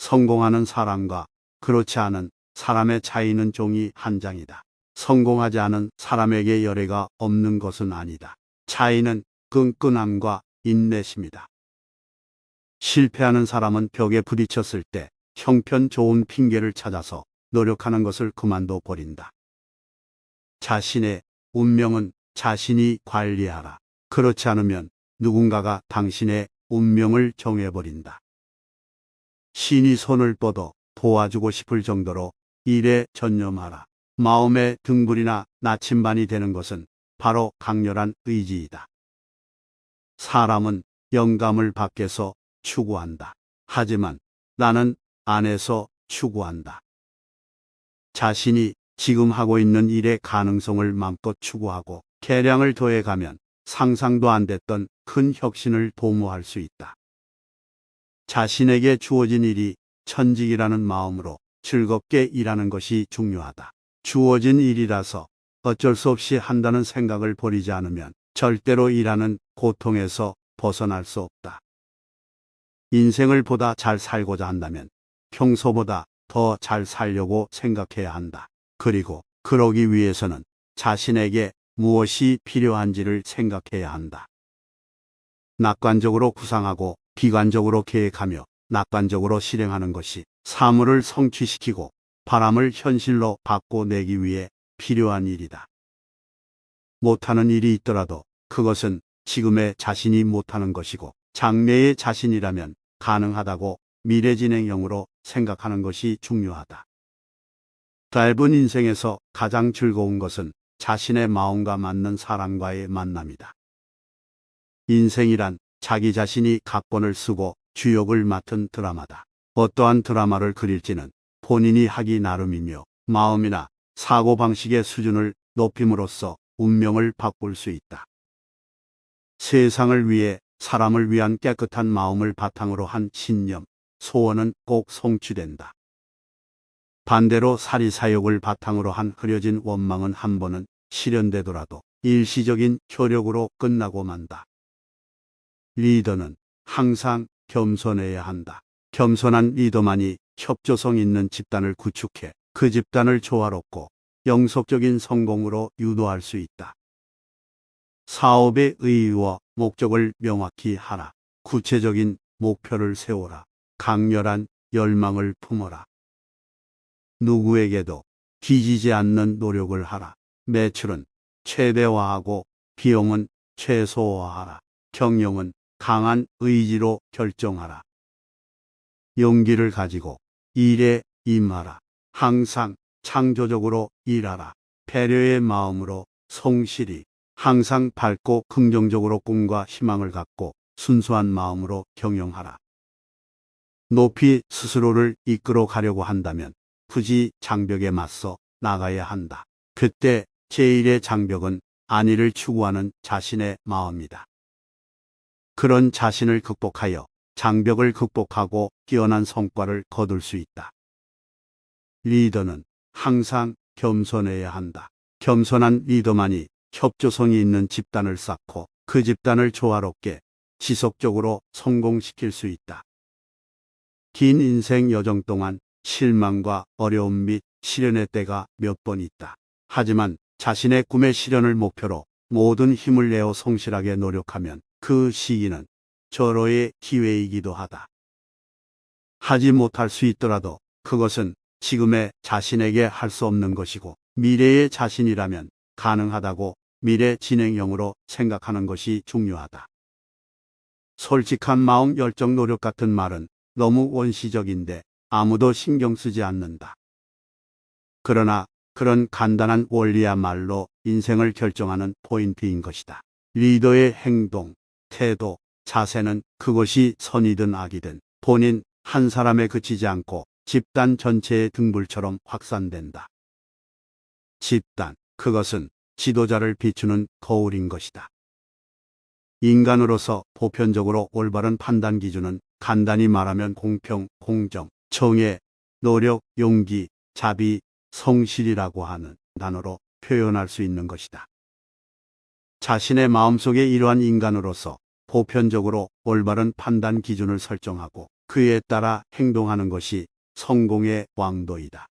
성공하는 사람과 그렇지 않은 사람의 차이는 종이 한 장이다. 성공하지 않은 사람에게 열애가 없는 것은 아니다. 차이는 끈끈함과 인내심이다. 실패하는 사람은 벽에 부딪혔을 때 형편 좋은 핑계를 찾아서 노력하는 것을 그만둬 버린다. 자신의 운명은 자신이 관리하라. 그렇지 않으면 누군가가 당신의 운명을 정해버린다. 신이 손을 뻗어 도와주고 싶을 정도로 일에 전념하라. 마음의 등불이나 나침반이 되는 것은 바로 강렬한 의지이다. 사람은 영감을 밖에서 추구한다. 하지만 나는 안에서 추구한다. 자신이 지금 하고 있는 일의 가능성을 마음껏 추구하고 계량을 더해가면 상상도 안 됐던 큰 혁신을 도모할 수 있다. 자신에게 주어진 일이 천직이라는 마음으로 즐겁게 일하는 것이 중요하다. 주어진 일이라서 어쩔 수 없이 한다는 생각을 버리지 않으면 절대로 일하는 고통에서 벗어날 수 없다. 인생을 보다 잘 살고자 한다면 평소보다 더 잘 살려고 생각해야 한다. 그리고 그러기 위해서는 자신에게 무엇이 필요한지를 생각해야 한다. 낙관적으로 구상하고 비관적으로 계획하며 낙관적으로 실행하는 것이 사물을 성취시키고 바람을 현실로 바꿔내기 위해 필요한 일이다. 못하는 일이 있더라도 그것은 지금의 자신이 못하는 것이고 장래의 자신이라면 가능하다고 미래진행형으로 생각하는 것이 중요하다. 짧은 인생에서 가장 즐거운 것은 자신의 마음과 맞는 사람과의 만남이다. 인생이란 자기 자신이 각본을 쓰고 주역을 맡은 드라마다. 어떠한 드라마를 그릴지는 본인이 하기 나름이며 마음이나 사고방식의 수준을 높임으로써 운명을 바꿀 수 있다. 세상을 위해 사람을 위한 깨끗한 마음을 바탕으로 한 신념, 소원은 꼭 성취된다. 반대로 사리사욕을 바탕으로 한 흐려진 원망은 한 번은 실현되더라도 일시적인 효력으로 끝나고 만다. 리더는 항상 겸손해야 한다. 겸손한 리더만이 협조성 있는 집단을 구축해 그 집단을 조화롭고 영속적인 성공으로 유도할 수 있다. 사업의 의의와 목적을 명확히 하라. 구체적인 목표를 세워라. 강렬한 열망을 품어라. 누구에게도 뒤지지 않는 노력을 하라. 매출은 최대화하고 비용은 최소화하라. 경영은 강한 의지로 결정하라. 용기를 가지고 일에 임하라. 항상 창조적으로 일하라. 배려의 마음으로 성실히 항상 밝고 긍정적으로 꿈과 희망을 갖고 순수한 마음으로 경영하라. 높이 스스로를 이끌어 가려고 한다면 굳이 장벽에 맞서 나가야 한다. 그때 제1의 장벽은 안위를 추구하는 자신의 마음이다. 그런 자신을 극복하여 장벽을 극복하고 뛰어난 성과를 거둘 수 있다. 리더는 항상 겸손해야 한다. 겸손한 리더만이 협조성이 있는 집단을 쌓고 그 집단을 조화롭게 지속적으로 성공시킬 수 있다. 긴 인생 여정 동안 실망과 어려움 및 시련의 때가 몇 번 있다. 하지만 자신의 꿈의 실현을 목표로 모든 힘을 내어 성실하게 노력하면 그 시기는 절호의 기회이기도 하다. 하지 못할 수 있더라도 그것은 지금의 자신에게 할 수 없는 것이고 미래의 자신이라면 가능하다고 미래 진행형으로 생각하는 것이 중요하다. 솔직한 마음, 열정, 노력 같은 말은 너무 원시적인데 아무도 신경 쓰지 않는다. 그러나 그런 간단한 원리야말로 인생을 결정하는 포인트인 것이다. 리더의 행동, 태도, 자세는 그것이 선이든 악이든 본인 한 사람에 그치지 않고 집단 전체의 등불처럼 확산된다. 집단, 그것은 지도자를 비추는 거울인 것이다. 인간으로서 보편적으로 올바른 판단 기준은 간단히 말하면 공평, 공정, 정의, 노력, 용기, 자비, 성실이라고 하는 단어로 표현할 수 있는 것이다. 자신의 마음속에 이러한 인간으로서 보편적으로 올바른 판단 기준을 설정하고 그에 따라 행동하는 것이 성공의 왕도이다.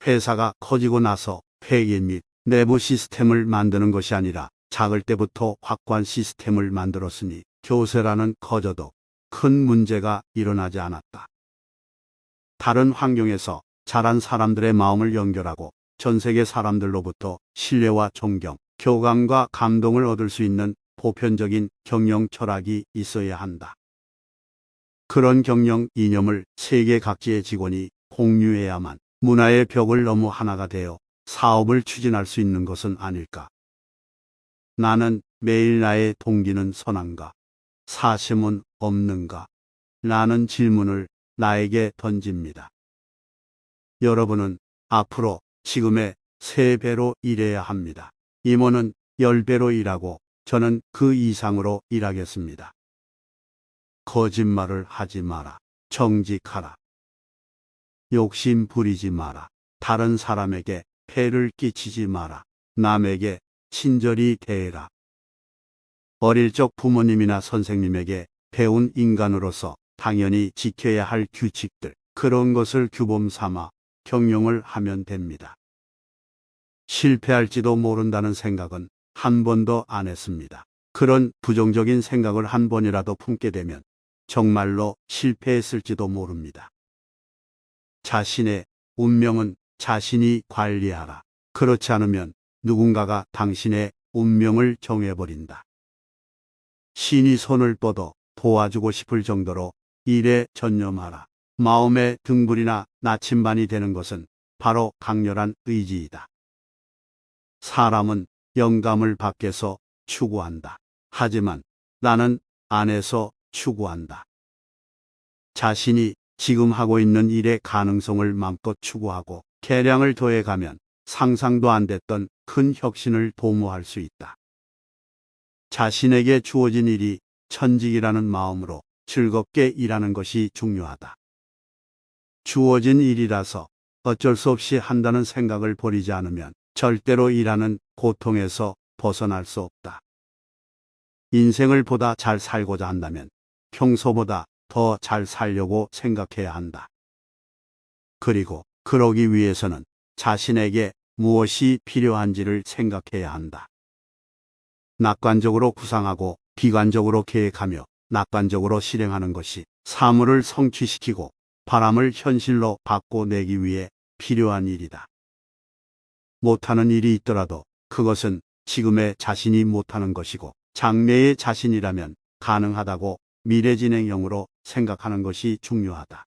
회사가 커지고 나서 회계 및 내부 시스템을 만드는 것이 아니라 작을 때부터 확고한 시스템을 만들었으니 교세라는 거저도 큰 문제가 일어나지 않았다. 다른 환경에서 자란 사람들의 마음을 연결하고 전 세계 사람들로부터 신뢰와 존경, 교감과 감동을 얻을 수 있는 보편적인 경영 철학이 있어야 한다. 그런 경영 이념을 세계 각지의 직원이 공유해야만 문화의 벽을 넘어 하나가 되어 사업을 추진할 수 있는 것은 아닐까. 나는 매일 나의 동기는 선한가? 사심은 없는가? 라는 질문을 나에게 던집니다. 여러분은 앞으로 지금의 3배로 일해야 합니다. 임원은 10배로 일하고 저는 그 이상으로 일하겠습니다. 거짓말을 하지 마라. 정직하라. 욕심 부리지 마라. 다른 사람에게 폐를 끼치지 마라. 남에게 친절히 대해라. 어릴 적 부모님이나 선생님에게 배운 인간으로서 당연히 지켜야 할 규칙들, 그런 것을 규범 삼아 경영을 하면 됩니다. 실패할지도 모른다는 생각은 한 번도 안 했습니다. 그런 부정적인 생각을 한 번이라도 품게 되면 정말로 실패했을지도 모릅니다. 자신의 운명은 자신이 관리하라. 그렇지 않으면 누군가가 당신의 운명을 정해버린다. 신이 손을 뻗어 도와주고 싶을 정도로 일에 전념하라. 마음의 등불이나 나침반이 되는 것은 바로 강렬한 의지이다. 사람은 영감을 밖에서 추구한다. 하지만 나는 안에서 추구한다. 자신이 지금 하고 있는 일의 가능성을 마음껏 추구하고 개량을 더해가면 상상도 안 됐던 큰 혁신을 도모할 수 있다. 자신에게 주어진 일이 천직이라는 마음으로 즐겁게 일하는 것이 중요하다. 주어진 일이라서 어쩔 수 없이 한다는 생각을 버리지 않으면 절대로 일하는 고통에서 벗어날 수 없다. 인생을 보다 잘 살고자 한다면 평소보다 더 잘 살려고 생각해야 한다. 그리고 그러기 위해서는 자신에게 무엇이 필요한지를 생각해야 한다. 낙관적으로 구상하고 비관적으로 계획하며 낙관적으로 실행하는 것이 사물을 성취시키고 바람을 현실로 바꿔내기 위해 필요한 일이다. 못하는 일이 있더라도 그것은 지금의 자신이 못하는 것이고 장래의 자신이라면 가능하다고 미래진행형으로 생각하는 것이 중요하다.